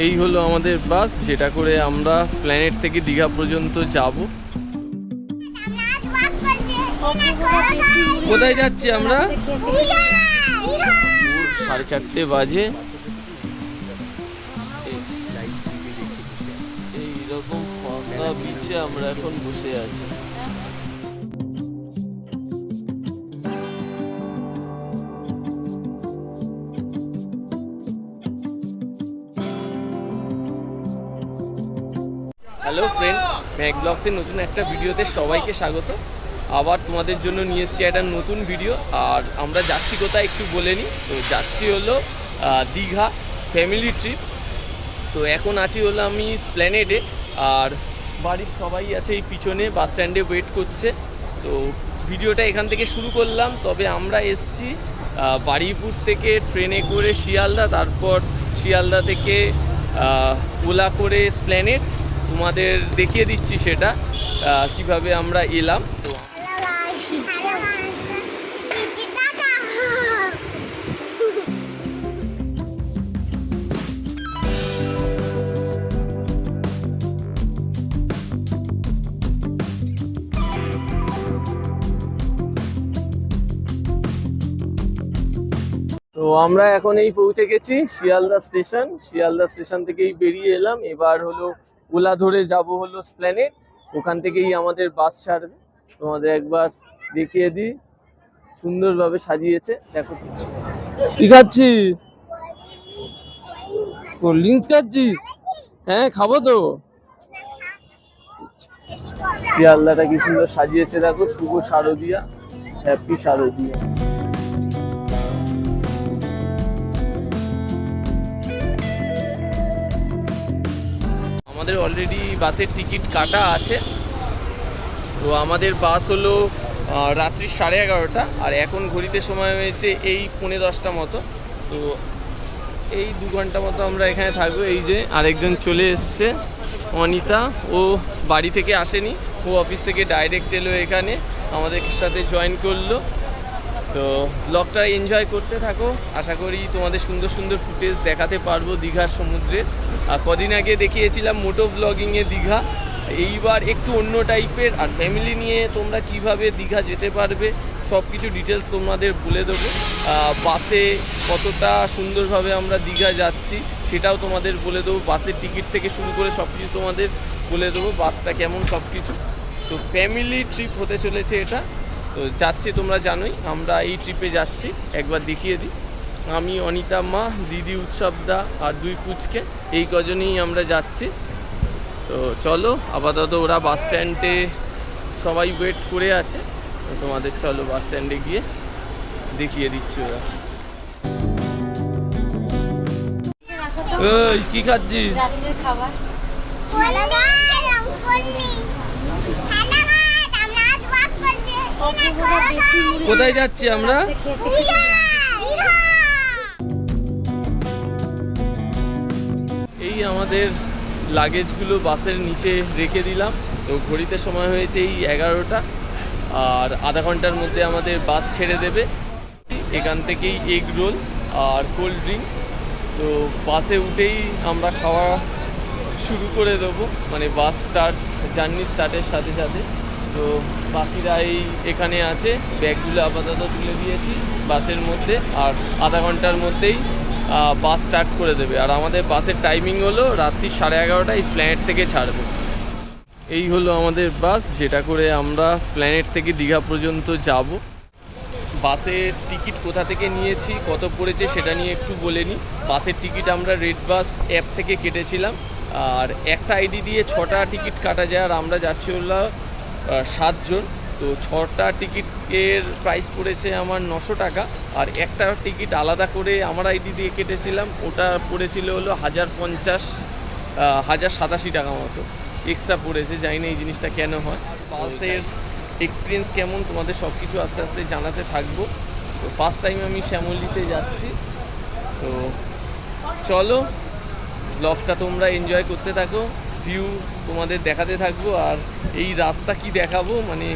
এই হলো আমাদের বাস, যেটা করে আমরা স্প্ল্যানেড থেকে দীঘা পর্যন্ত যাব। কোথায় যাচ্ছি আমরা? 4:30 বাজে। এইরকম ফাঁকা বিচে আমরা এখন বসে আছি। হ্যালো ফ্রেন্ডস, ম্যাক ব্লগসের নতুন একটা ভিডিওতে সবাইকে স্বাগত। আবার তোমাদের জন্য নিয়ে এসেছি একটা নতুন ভিডিও। আর আমরা যাচ্ছি কোথায় একটু বলে নিই। তো যাচ্ছি হলো দীঘা ফ্যামিলি ট্রিপ। তো এখন আছি হলো আমি স্প্ল্যানেডে, আর বাড়ির সবাই আছে এই পিছনে বাস স্ট্যান্ডে ওয়েট করছে। তো ভিডিওটা এখান থেকে শুরু করলাম। তবে আমরা এসছি বারুইপুর থেকে ট্রেনে করে শিয়ালদা, তারপর শিয়ালদা থেকে ওলা করে স্প্ল্যানেড। তোমাদের দেখিয়ে দিচ্ছি সেটা কিভাবে আমরা এলাম। তো আমরা এখন এই পৌঁছে গেছি শিয়ালদা স্টেশন। শিয়ালদা স্টেশন থেকেই বেরিয়ে এলাম। এবার হলো ওলা ধরে যাব হলো স্প্ল্যানেড। ওখান থেকেই আমাদের বাস ছাড়বে। তোমাদের একবার দেখিয়ে দিই, সুন্দরভাবে সাজিয়েছে দেখো। কি খাচ্ছিস? কোল্ড ড্রিঙ্কস খাচ্ছিস? হ্যাঁ খাবো তো। শিয়ালদাটা কি সুন্দর সাজিয়েছে দেখো, শুভ শারদিয়া, হ্যাপি শারদিয়া। আমাদের অলরেডি বাসের টিকিট কাটা আছে। তো আমাদের বাস হলো রাত্রি 11:30, আর এখন ঘড়িতে সময় হয়েছে এই 9:45 মতো। তো এই 2 ঘন্টা মতো আমরা এখানে থাকবো। এই যে আরেকজন চলে এসছে, অনিতা। ও বাড়ি থেকে আসেনি, ও অফিস থেকে ডাইরেক্ট এলো এখানে, আমাদের সাথে জয়েন করলো। তো ব্লগটা এনজয় করতে থাকো। আশা করি তোমাদের সুন্দর সুন্দর ফুটেজ দেখাতে পারবো দীঘার সমুদ্রের। কদিন আগে দেখিয়েছিলাম মোটো ব্লগিংয়ে দীঘা, এইবার একটু অন্য টাইপের। আর ফ্যামিলি নিয়ে তোমরা কিভাবে দীঘা যেতে পারবে সব কিছু ডিটেলস তোমাদের বলে দেবো। বাসে কতটা সুন্দরভাবে আমরা দীঘা যাচ্ছি সেটাও তোমাদের বলে দেবো। বাসের টিকিট থেকে শুরু করে সব কিছু তোমাদের বলে দেবো, বাসটা কেমন সব কিছু। তো ফ্যামিলি ট্রিপ হতে চলেছে এটা। তো যাচ্ছি, তোমরা জানোই আমরা এই ট্রিপে যাচ্ছি। একবার দেখিয়ে দিই, আমি, অনিতা মা, দিদি, উৎসবদা আর 2 পুচকে, এই কজনই আমরা যাচ্ছি। তো চলো, আপাতত ওরা বাস স্ট্যান্ডে সবাই ওয়েট করে আছে। তো তোমাদের চলো বাস স্ট্যান্ডে গিয়ে দেখিয়ে দিচ্ছি ওরা। ওই কি খাচ্ছিস? কোথায় যাচ্ছি আমরা? এই আমাদের লাগেজগুলো বাসের নিচে রেখে দিলাম। তো ঘড়িতে সময় হয়েছে এই 11টা, আর আধা ঘন্টার মধ্যে আমাদের বাস ছেড়ে দেবে। এখান থেকেই এগ রোল আর কোল্ড ড্রিঙ্ক। তো বাসে উঠেই আমরা খাওয়া শুরু করে দেবো, মানে বাস জার্নি স্টার্টের সাথে সাথে। তো বাকিরা এখানে আছে, ব্যাগগুলো আপাতত তুলে দিয়েছি বাসের মধ্যে, আর আধা ঘন্টার মধ্যেই বাস স্টার্ট করে দেবে। আর আমাদের বাসের টাইমিং হলো রাত্রি 11:30 স্প্ল্যানেড থেকে ছাড়বে। এই হলো আমাদের বাস, যেটা করে আমরা স্প্ল্যানেড থেকে দীঘা পর্যন্ত যাব। বাসের টিকিট কোথা থেকে নিয়েছি, কত পড়েছে সেটা নিয়ে একটু বলে নিই। বাসের টিকিট আমরা রেড বাস অ্যাপ থেকে কেটেছিলাম। আর একটা আইডি দিয়ে 6টা টিকিট কাটা যায়, আর আমরা যাচ্ছি হলো 7 জন। তো 6টা টিকিটের প্রাইস পড়েছে আমার 900 টাকা। আর একটা টিকিট আলাদা করে আমার আইডি দিয়ে কেটেছিলাম, ওটা পড়েছিল হলো 1087 টাকা মতো এক্সট্রা পড়েছে। জানি না এই জিনিসটা কেন হয়। বাসের এক্সপিরিয়েন্স কেমন তোমাদের সব কিছু আস্তে আস্তে জানাতে থাকবো। তো ফার্স্ট টাইম আমি শ্যামলীতে যাচ্ছি। তো চলো, ব্লগটা তোমরা এনজয় করতে থাকো, ভিউ তোমাদের দেখাতে থাকবো। আর এই রাস্তা কি দেখাবো, মানে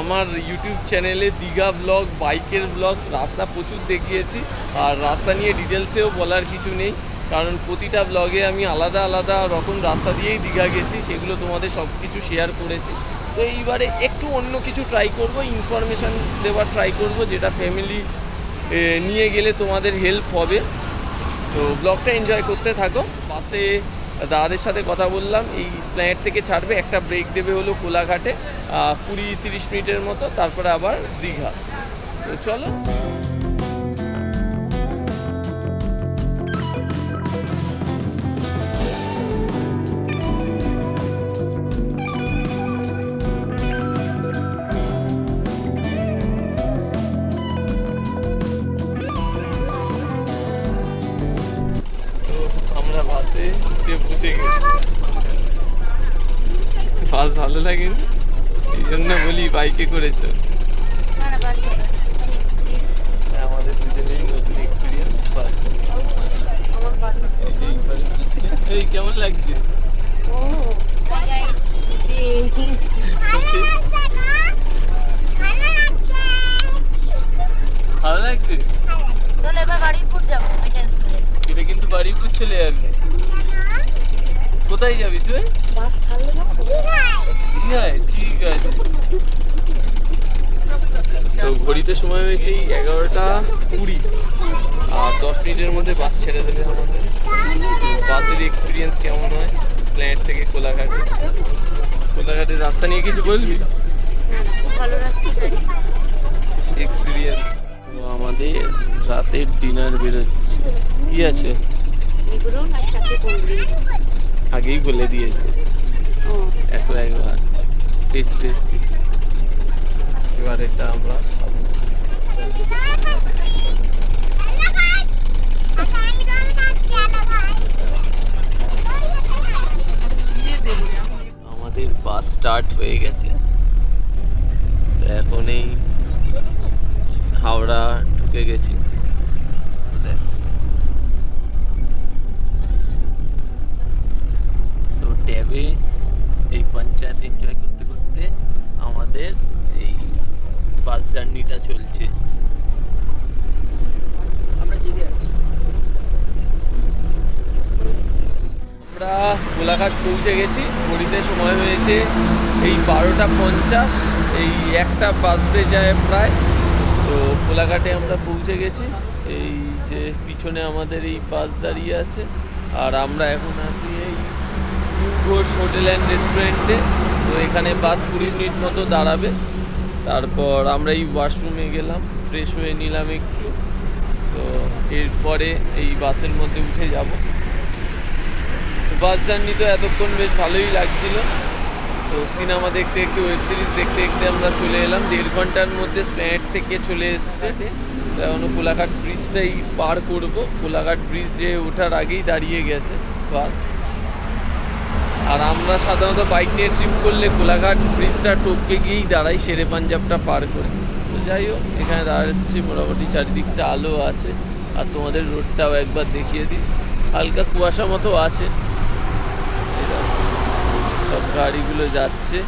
আমার ইউটিউব চ্যানেলে দীঘা ব্লগ, বাইকের ব্লগ, রাস্তা প্রচুর দেখিয়েছি। আর রাস্তা নিয়ে ডিটেলসেও বলার কিছু নেই, কারণ প্রতিটা ব্লগে আমি আলাদা আলাদা রকম রাস্তা দিয়েই দীঘা গেছি, সেগুলো তোমাদের সব কিছু শেয়ার করেছি। তো এইবারে একটু অন্য কিছু ট্রাই করব, ইনফরমেশান দেওয়ার ট্রাই করব, যেটা ফ্যামিলি নিয়ে গেলে তোমাদের হেল্প হবে। তো ব্লগটা এনজয় করতে থাকো। বাসে দাদাদের সাথে কথা বললাম, এই এসপ্ল্যানেড থেকে ছাড়বে, একটা ব্রেক দেবে হলো কোলাঘাটে 20-30 মিনিটের মতো, তারপরে আবার দীঘা। তো চলো। আমরা বাসে বসে গেছি। বাস ভালো লাগে, এই জন্য বলি বাইকে করেছো। আমাদের দুজনেই নতুন এক্সপিরিয়েন্স। এই কেমন লাগছে? ভালো লাগছে। চলো এবার বারুইপুর যাবো। এটা কিন্তু বারুইপুর চলে যাবে। কোথায় যাবি তুই? দীঘায়? ঠিক আছে। তো ঘড়িতে সময় হয়েছে 11:20 আর 10 মিনিটের মধ্যে বাস ছেড়ে দেবে আমাদের। বাসের এক্সপিরিয়েন্স কেমন হয় প্ল্যান্ট থেকে কোলাঘাটে? কোলাঘাটের রাস্তা নিয়ে কিছু বলবি? ভালো রাস্তা এক্সপিরিয়েন্স। তো আমাদের রাতের ডিনার বেরোচ্ছে। কি আছে? আগেই বলে দিয়েছে একবার টেস্টি। এবার এটা আমরা আমাদের বাস স্টার্ট হয়ে গেছে। তো এখন এই হাওড়া ঢুকে গেছি। তো ট্যাবে এই পঞ্চায়েত এনজয় করতে করতে আমাদের এই বাস জার্নিটা চলছে। আমরা কোলাঘাট পৌঁছে গেছি। ঘড়িতে সময় হয়েছে এই 12:50। এই একটা বাজতে যায় প্রায়। তো কোলাঘাটে আমরা পৌঁছে গেছি। এই যে পিছনে আমাদের এই বাস দাঁড়িয়ে আছে, আর আমরা এখন আছি এই নিউ ঘোষ হোটেল অ্যান্ড রেস্টুরেন্টে। তো এখানে বাস 20 মিনিট মতো দাঁড়াবে। তারপর আমরা এই ওয়াশরুমে গেলাম, ফ্রেশ হয়ে নিলাম একটু। তো এরপরে এই বাসের মধ্যে উঠে যাব। বাস জার্নি তো এতক্ষণ বেশ ভালোই লাগছিল। তো সিনেমা দেখতে দেখতে, ওয়েব সিরিজ দেখতে দেখতে আমরা চলে এলাম। 1.5 ঘন্টার মধ্যে স্প্ল্যানেড থেকে চলে এসছে। তো এখনও কোলাঘাট ব্রিজটাই পার করব। কোলাঘাট ব্রিজে ওঠার আগেই দাঁড়িয়ে গেছে বাস। আর আমরা সাধারণত বাইক নিয়ে ট্রিপ করলে কোলাঘাট ব্রিজটা টপকে গিয়েই দাঁড়াই, শেরে পাঞ্জাবটা পার করে। তো যাই হোক, এখানে দাঁড়াচ্ছি, মোটামুটি চারিদিকটা আলো আছে। আর তোমাদের রোডটাও একবার দেখিয়ে দিই। হালকা কুয়াশা মতো আছে, সব গাড়িগুলো যাচ্ছে।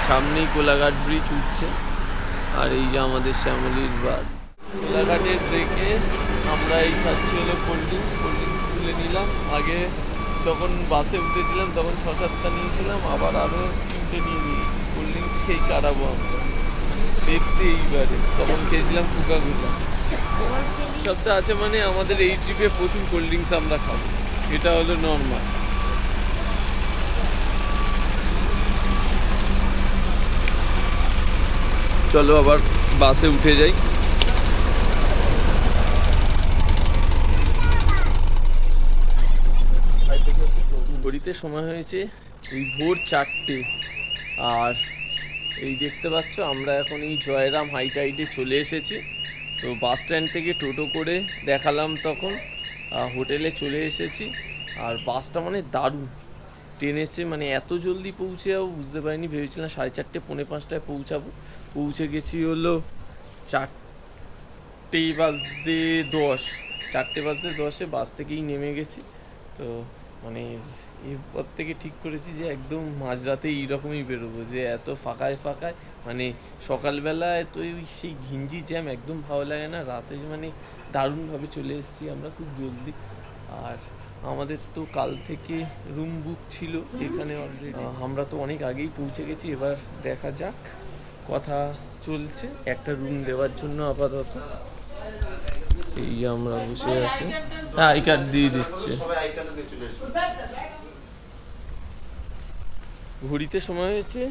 সামনেই কোলাঘাট ব্রিজ উঠছে। আর এই যে আমাদের শ্যামলীর বাস। কোলাঘাটের ব্রেকে আমরা এই খাচ্ছি হলো কোল্ড ড্রিঙ্কস তুলে নিলাম। আগে যখন বাসে উঠেছিলাম তখন 6-7টা নিয়েছিলাম, আবার আরও 3টে নিয়ে নিয়েছি। কোল্ড ড্রিঙ্কস খেয়েই কাটাবো আমরা। দেখছি এইবারে, তখন খেয়েছিলাম কোকাকোলা। সবটা আছে মানে আমাদের এই ট্রিপে প্রচুর কোল্ড ড্রিঙ্কস আমরা খাবো, এটা হলো নর্মাল। চলো আবার বাসে উঠে যাই। ঘড়িতে সময় হয়েছে এই ভোর 4টে। আর এই দেখতে পাচ্ছ আমরা এখন এই জয়রাম হাইটাইটে চলে এসেছি। তো বাস স্ট্যান্ড থেকে টোটো করে দেখালাম, তখন হোটেলে চলে এসেছি। আর বাসটা মানে দারুণ টেনেছে, মানে এত জলদি পৌঁছে যাবো বুঝতে পারিনি। ভেবেছিলাম 4:30 পৌনে 5টায় পৌঁছাবো। পৌঁছে গেছি হলো 4:10 4:10 বাস থেকেই নেমে গেছি। তো মানে এরপর থেকে ঠিক করেছি যে একদম মাঝরাতে এইরকমই বেরোবো, যে এত ফাঁকায় ফাঁকায় মানে সকালবেলায় তো সেই ঘিঞ্জি জ্যাম একদম ভালো লাগে না, রাতে মানে দারুণভাবে চলে এসেছি আমরা খুব জলদি। আর আমাদের তো কাল থেকে রুম বুক ছিল এখানে অলরেডি, আমরা তো অনেক আগেই পৌঁছে গেছি। এবার দেখা যাক, কথা চলছে একটা রুম দেওয়ার জন্য আপাতত। এই আমরা বসে আছি, হ্যাঁ আই কার্ড দিয়ে দিচ্ছে। ঘড়িতে সময় হয়েছে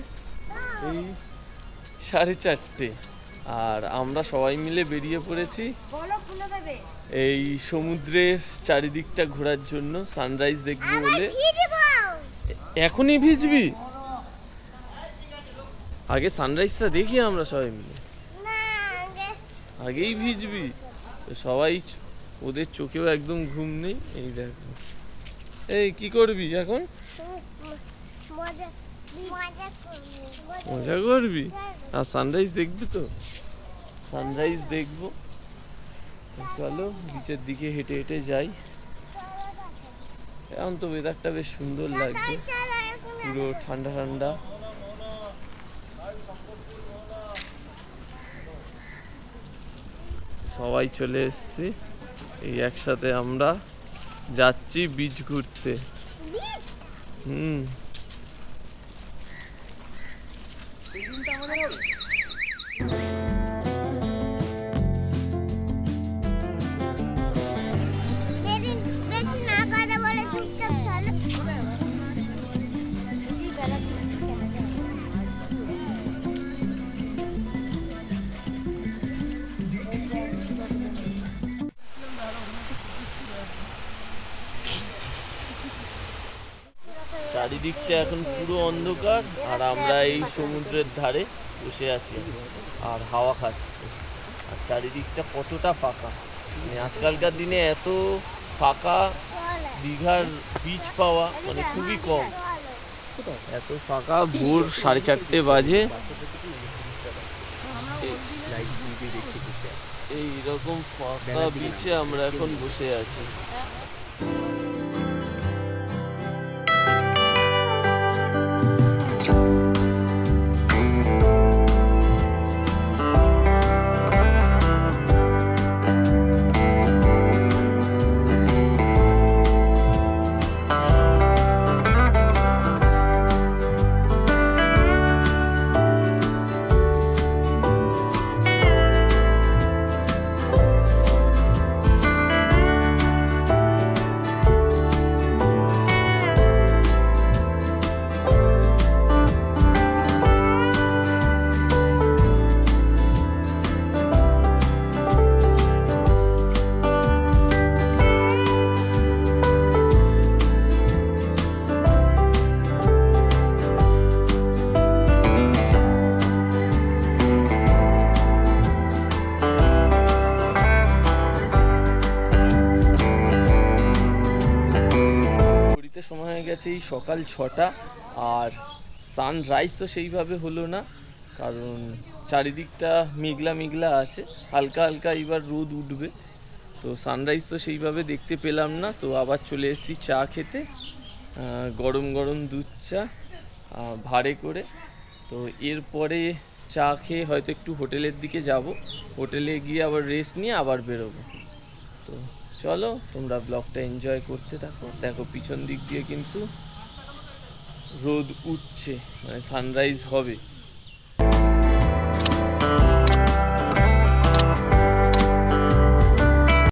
এই 4:30, আর আমরা সবাই মিলে বেরিয়ে পড়েছি এই সমুদ্রের চারিদিকটা ঘোরার জন্য, সানরাইজ দেখবো বলে। এখনই ভিজবি? আগে সানরাইজটা দেখি আমরা সবাই মিলে। আগেই ভিজবি? তো সবাই, ওদের চোখেও একদম ঘুম নেই। এই দেখো, এই কি করবি এখন? মজা করবি? আর সানরাইজ দেখবি তো? সানরাইজ দেখবো। চলো বিচের দিকে হেঁটে হেঁটে যাই। এখন তো ওয়েদারটা বেশ সুন্দর লাগছে, পুরো ঠান্ডা ঠান্ডা। সবাই চলে এসেছি, এই একসাথে আমরা যাচ্ছি বিচ ঘুরতে। হুম, চারিদিকটা এখন পুরো অন্ধকার, আর আমরা এই সমুদ্রের ধারে বসে আছি আর হাওয়া খাচ্ছি। আর চারিদিকটা কতটা ফাঁকা, মানে আজকালকার দিনে এত ফাঁকা দীঘার বিচ পাওয়া মানে খুবই কম। এত ফাঁকা, ভোর 4:30 বাজে, এইরকম ফাঁকা বিচে আমরা এখন বসে আছি। সময় হয়ে গেছে এই সকাল 6টা, আর সানরাইজ তো সেইভাবে হলো না, কারণ চারিদিকটা মেঘলা মেঘলা আছে, হালকা হালকা এবার রোদ উঠবে, তো সানরাইজ তো সেইভাবে দেখতে পেলাম না। তো আবার চলে এসেছি চা খেতে, গরম গরম দুধ চা ভাঁড়ে করে। তো এরপরে চা খেয়ে হয়তো একটু হোটেলের দিকে যাব, হোটেলে গিয়ে আবার রেস্ট নিয়ে আবার বেরোবো। তো চলো তোমরা ব্লগটা এনজয় করতে থাকো। দেখো পিছন দিক দিয়ে কিন্তু রোদ উঠছে, মানে সানরাইজ হবে।